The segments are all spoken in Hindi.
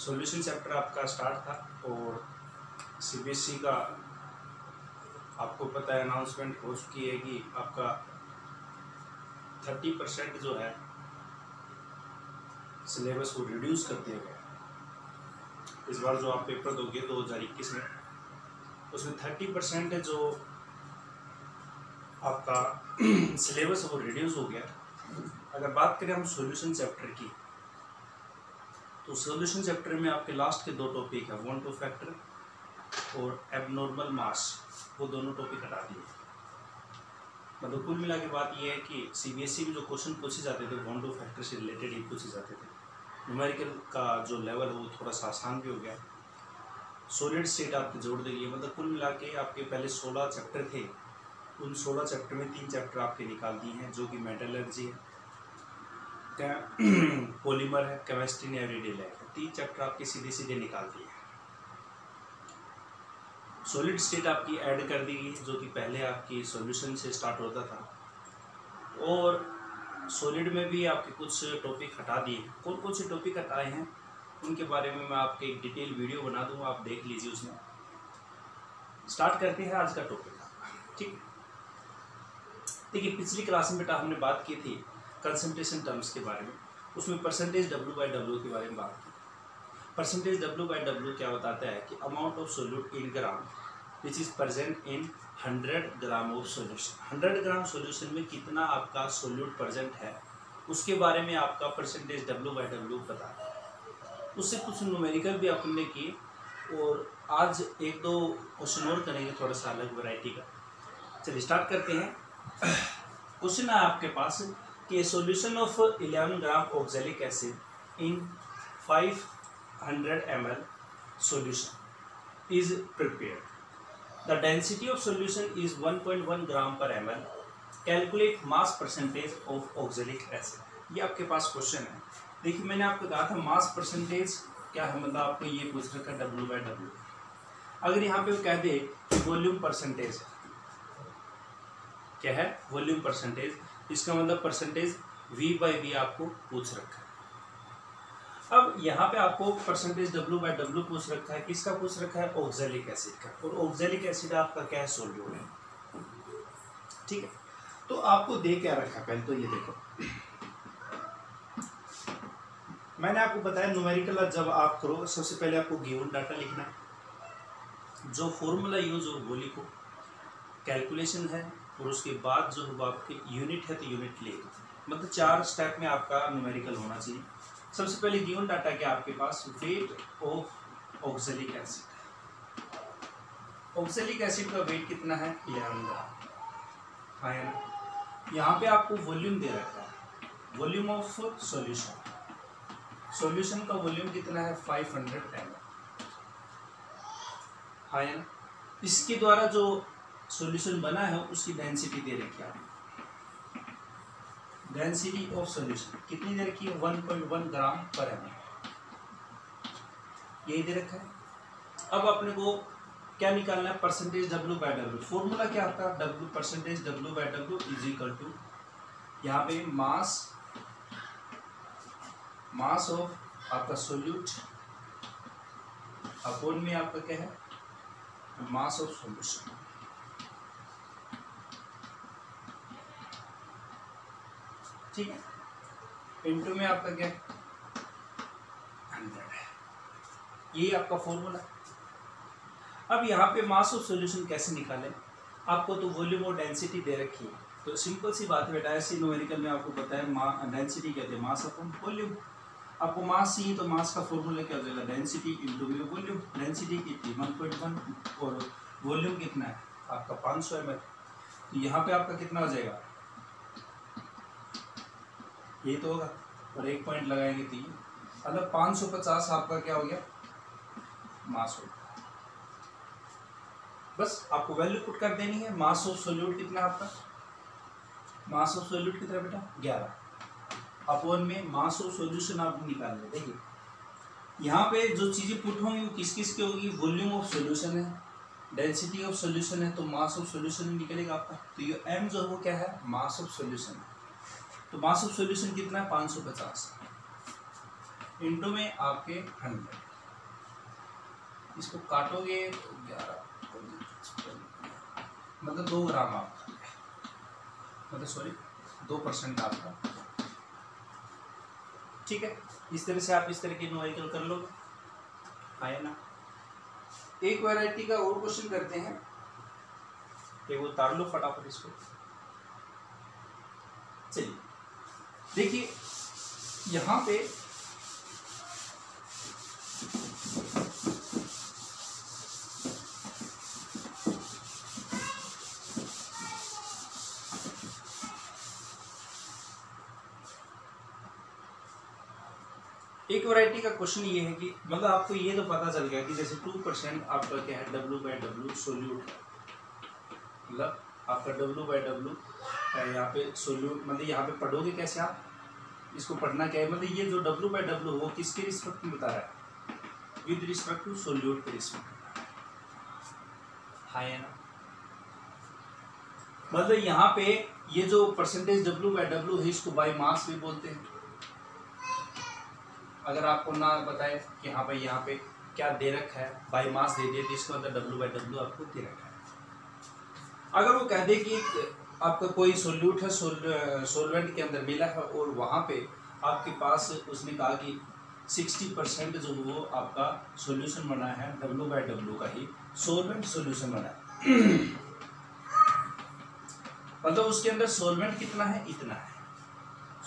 सॉल्यूशन चैप्टर आपका स्टार्ट था और सीबीएसई का आपको पता है अनाउंसमेंट हो चुकी है कि आपका 30% जो है सिलेबस को रिड्यूस कर दिया गया। इस बार जो आप पेपर दोगे 2021 में उसमें 30% जो आपका सिलेबस वो रिड्यूस हो गया। अगर बात करें हम सॉल्यूशन चैप्टर की तो सॉल्यूशन चैप्टर में आपके लास्ट के 2 टॉपिक है, वन टू फैक्टर और एबनॉर्मल मास, वो दोनों टॉपिक हटा दिए। मतलब कुल मिला के बात ये है कि सीबीएसई में जो क्वेश्चन पूछे जाते थे वन टू फैक्टर से रिलेटेड ही पूछे जाते थे। न्यूमेरिकल का जो लेवल है वो थोड़ा सा आसान भी हो गया। सॉलिड स्टेट आपके जोड़ देंगे। मतलब कुल मिला के आपके पहले 16 चैप्टर थे, उन 16 चैप्टर में 3 चैप्टर आपके निकाल दिए हैं, जो कि मेटलर्जी है, पॉलीमर है, केमिस्ट्री ने एवरीडे लाइफ है। 3 चैप्टर आपके सीधे सीधे निकाल दिए हैं। सॉलिड स्टेट आपकी ऐड कर दी गई, जो कि पहले आपकी सॉल्यूशन से स्टार्ट होता था। और सॉलिड में भी आपके कुछ टॉपिक हटा दिए। कौन कौन से टॉपिक हटाए हैं उनके बारे में मैं आपके एक डिटेल वीडियो बना दूंगा, आप देख लीजिए। उसमें स्टार्ट करते हैं आज का टॉपिक। ठीक, देखिए पिछली क्लास में बेटा हमने बात की थी कंसंट्रेशन टर्म्स के बारे में। उसमें परसेंटेज W/W के बारे में बात की। परसेंटेज W/W क्या बताता है कि amount of solute in gram which is present in 100 gram of solution. 100 gram solution में कितना आपका सोल्यूट प्रेजेंट है उसके बारे में आपका परसेंटेज W/W बताता है। उससे कुछ न्यूमेरिकल भी आपने किए और आज 1-2 क्वेश्चन और करेंगे थोड़ा सा अलग वैरायटी का। चलिए स्टार्ट करते हैं। क्वेश्चन है आपके पास कि solution of 11 gram oxalic acid in 500 ml solution is prepared. The density of solution is 1.1 gram per ml. Calculate mass percentage of oxalic acid. ये आपके पास क्वेश्चन है। देखिए मैंने आपको कहा था मास परसेंटेज क्या है, मतलब आपको ये पूछ रखा है W/W। अगर यहाँ पे वो कह दे कि वॉल्यूम परसेंटेज क्या है, वॉल्यूम परसेंटेज, इसका मतलब परसेंटेज V/V आपको पूछ रखा है। अब यहाँ पे आपको परसेंटेज W/W पूछ रखा है, किसका पूछ रखा है, ऑक्सैलिक एसिड का। और ऑक्सैलिक एसिड आपका क्या है, सोल्यूट है। ठीक है, तो आपको दे क्या रखा है, पहले तो ये देखो मैंने आपको बताया न्यूमेरिकल जब आप करो सबसे पहले आपको गिवन डाटा लिखना है, जो फॉर्मूला यूज हो वो लिखो, कैलकुलेशन है, और उसके बाद जो है आपके यूनिट है तो यूनिट लिखो। मतलब 4 स्टेप में आपका न्यूमेरिकल होना चाहिए। सबसे पहले गिवन डाटा क्या आपके पास, weight of oxalic acid. Oxalic acid का वेट कितना है, 11 ग्राम। हाँ है, यहाँ पे आपको वॉल्यूम दे रखा है, वॉल्यूम ऑफ सॉल्यूशन। सॉल्यूशन का वॉल्यूम कितना है, 500 ml। हाँ है, इसके द्वारा जो सॉल्यूशन बना है उसकी डेंसिटी दे रखी है। डेंसिटी ऑफ सॉल्यूशन कितनी दे रखी है, 1.1 ग्राम पर ml, यही दे रखा है। अब अपने को क्या निकालना है, परसेंटेज W/W। फॉर्मूला क्या आता है, percentage W/W is equal to यहाँ पे मास ऑफ आपका सोल्यूट अपॉन में आपका क्या है, मास ऑफ सॉल्यूशन। ठीक है, इनटू में आपका क्या 100 है, यही आपका फॉर्मूला। अब यहाँ पे मास ऑफ सॉल्यूशन कैसे निकालें, आपको तो वॉल्यूम और डेंसिटी दे रखी है, तो सिंपल सी बात है बेटा, ऐसी न्यूमेरिकल में आपको पता है डेंसिटी कहते हैं मास अपॉन वॉल्यूम। आपको मास चाहिए तो मास का फॉर्मूला क्या हो जाएगा, डेंसिटी इंटू में वॉल्यूम। डेंसिटी कितनी 1.1 और वॉल्यूम कितना है आपका 500 ml, तो यहाँ पे आपका कितना हो जाएगा, ये तो होगा, और 1 पॉइंट लगाएंगे तो ये मतलब 550 आपका क्या हो गया, मास हो गया। बस आपको वैल्यू पुट कर देनी है। मास ऑफ सोल्यूट कितना आपका, मास ऑफ सोल्यूट कितना बेटा 11 अपॉन में मास ऑफ सॉल्यूशन आप निकाल लें। देखिए यहाँ पे जो चीज़ें पुट होंगी वो किस किस की होगी, वॉल्यूम ऑफ सॉल्यूशन है, डेंसिटी ऑफ सॉल्यूशन है, तो मास ऑफ सॉल्यूशन निकलेगा आपका। तो ये m जो है वो क्या है, मास ऑफ सॉल्यूशन है। तो मास ऑफ सॉल्यूशन कितना है 550 इंटू में आपके 100। इसको काटोगे 11 मतलब 2 ग्राम आपका, मतलब सॉरी 2% आपका। ठीक है, इस तरह से आप इस तरह की न्यूमेरिकल कर लोगे, आया ना। एक वैरायटी का और क्वेश्चन करते हैं, एक वो उतार लो फटाफट इसको। चलिए देखिए यहाँ पे एक वैरायटी का क्वेश्चन ये है कि मतलब आपको ये तो पता चल गया कि जैसे 2% आपका क्या है, W/W सोल्यूट है, मतलब आपका W/W यहाँ पे सोल्यूट, मतलब यहाँ पे पढ़ोगे कैसे आप इसको, पढ़ना क्या है, मतलब ये जो W/W वो किसके रिस्पेक्ट में बता रहा है, विद रिस्पेक्ट टू सोल्यूट के रिस्पेक्ट, हाँ है ना। मतलब यहाँ पे ये जो परसेंटेज W/W है इसको बाय मास भी बोलते हैं। अगर आपको ना बताए कि हाँ भाई यहाँ पे क्या दे रखा है, बाई मास दे दिए तो इसको मतलब W/W आपको दे रखा है। अगर वो कह दे कि आपका कोई सोल्यूट है, सोलवेंट के अंदर मिला है और वहाँ पे आपके पास उसने कहा कि 60% जो वो आपका सॉल्यूशन बना है W/W का ही सोलवेंट सॉल्यूशन बना है मतलब उसके अंदर सोलवेंट कितना है, इतना है,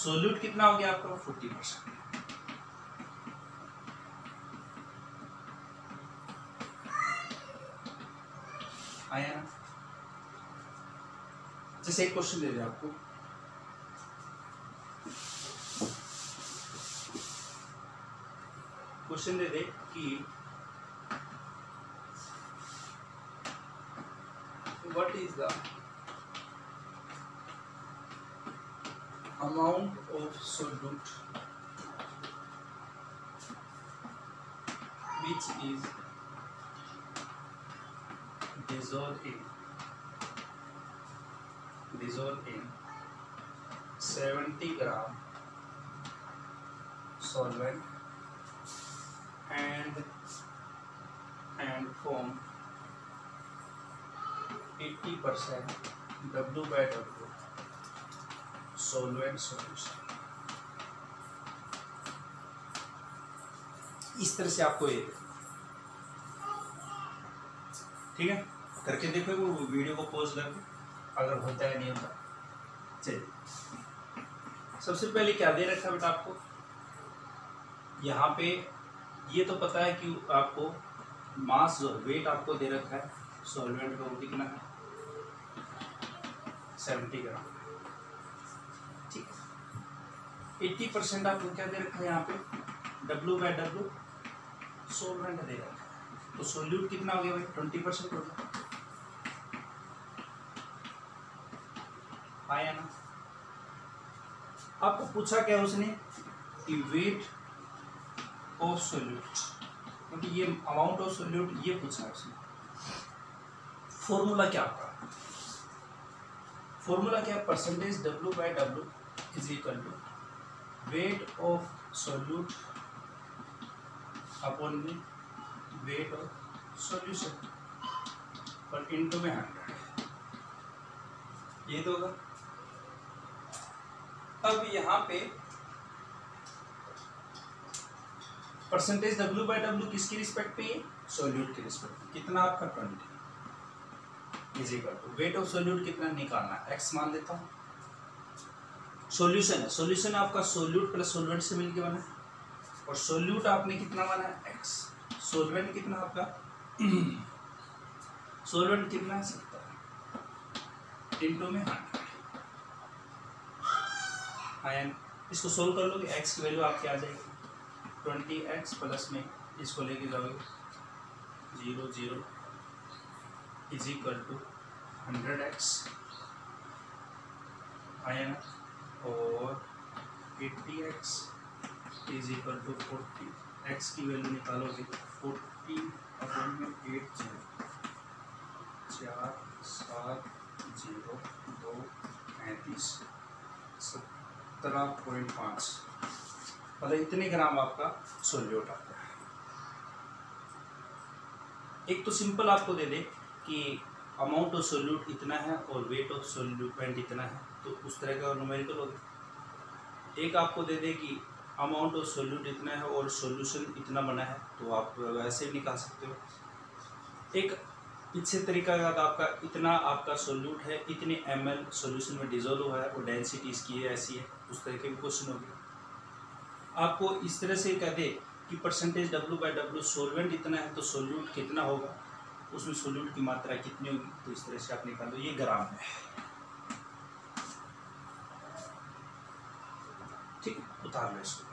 सोल्यूट कितना हो गया आपका 40%। आया ना। जैसे एक क्वेश्चन दे दे आपको, क्वेश्चन दे दे कि what is the amount of solute which is dissolved in 70 gram solvent and form 80% W/W solvent solution। इस तरह से आपको ये, ठीक है, करके देखो वो वीडियो को पॉज करके, अगर होता है नहीं होता। चलिए सबसे पहले क्या दे रखा है बेटा आपको, यहाँ पे ये तो पता है कि आपको मास जो वेट आपको दे रखा है सॉल्वेंट का, वो कितना है 70 ग्राम। ठीक है, 80% आपको क्या दे रखा है यहाँ पे W/W सॉल्वेंट दे रखा है, तो सोल्यूट कितना हो गया भाई 20% हो गया, आया ना। आपको पूछा क्या उसने कि वेट ऑफ सोल्यूट, क्योंकि ये अमाउंट ऑफ सोल्यूट ये पूछा है उसने। फॉर्मूला क्या आपका, फॉर्मूला क्या, percentage W/W is equal to weight of solute upon में वेट ऑफ सॉल्यूशन पर इनटू में 100, ये तो होगा। अब यहाँ पे परसेंटेज W/W किसके रिस्पेक्ट पे है, सोल्यूट के रिस्पेक्ट पे, कितना आपका 20 is equal to weight of solute कितना निकालना है, x मान लेता हूँ। सॉल्यूशन है, सॉल्यूशन आपका सोल्यूट प्लस सोलवेंट से मिलके बना है, और सोल्यूट आपने कितना बना है x, सोलवेंट कितना आपका सोलवेंट कितना है 70 इनटू में 100 आयन। इसको सोल्व कर लोगे, x की वैल्यू आपकी आ जाएगी 20x प्लस में इसको लेके जाओगे 0 0 इज इक्वल टू 100x आयन, और 80x is equal to 40, x की वैल्यू निकालोगे 40 अपॉन में 8 0 4 7 0 2 35 17.5, मतलब इतने ग्राम आपका सोल्यूट आता है। एक तो सिंपल आपको दे दे कि अमाउंट ऑफ सोल्यूट इतना है और वेट ऑफ सोल्यूटेंट इतना है, तो उस तरह का न्यूमेरिकल होगा। एक आपको दे दे कि अमाउंट ऑफ सोल्यूट इतना है और सॉल्यूशन इतना बना है, तो आप वैसे भी निकाल सकते हो। एक इससे तरीका का आपका इतना आपका सोल्यूट है, इतने ml सॉल्यूशन में डिजोल्व हुआ है और डेंसिटी इसकी है ऐसी है, उस तरह के भी क्वेश्चन होंगे। आपको इस तरह से कह दे कि परसेंटेज W/W सॉल्वेंट इतना है तो सोल्यूट कितना होगा, उसमें सोल्यूट की मात्रा कितनी होगी, तो इस तरह से आप निकाल दो। ये ग्राम है, ठीक है, उतार लो इसको।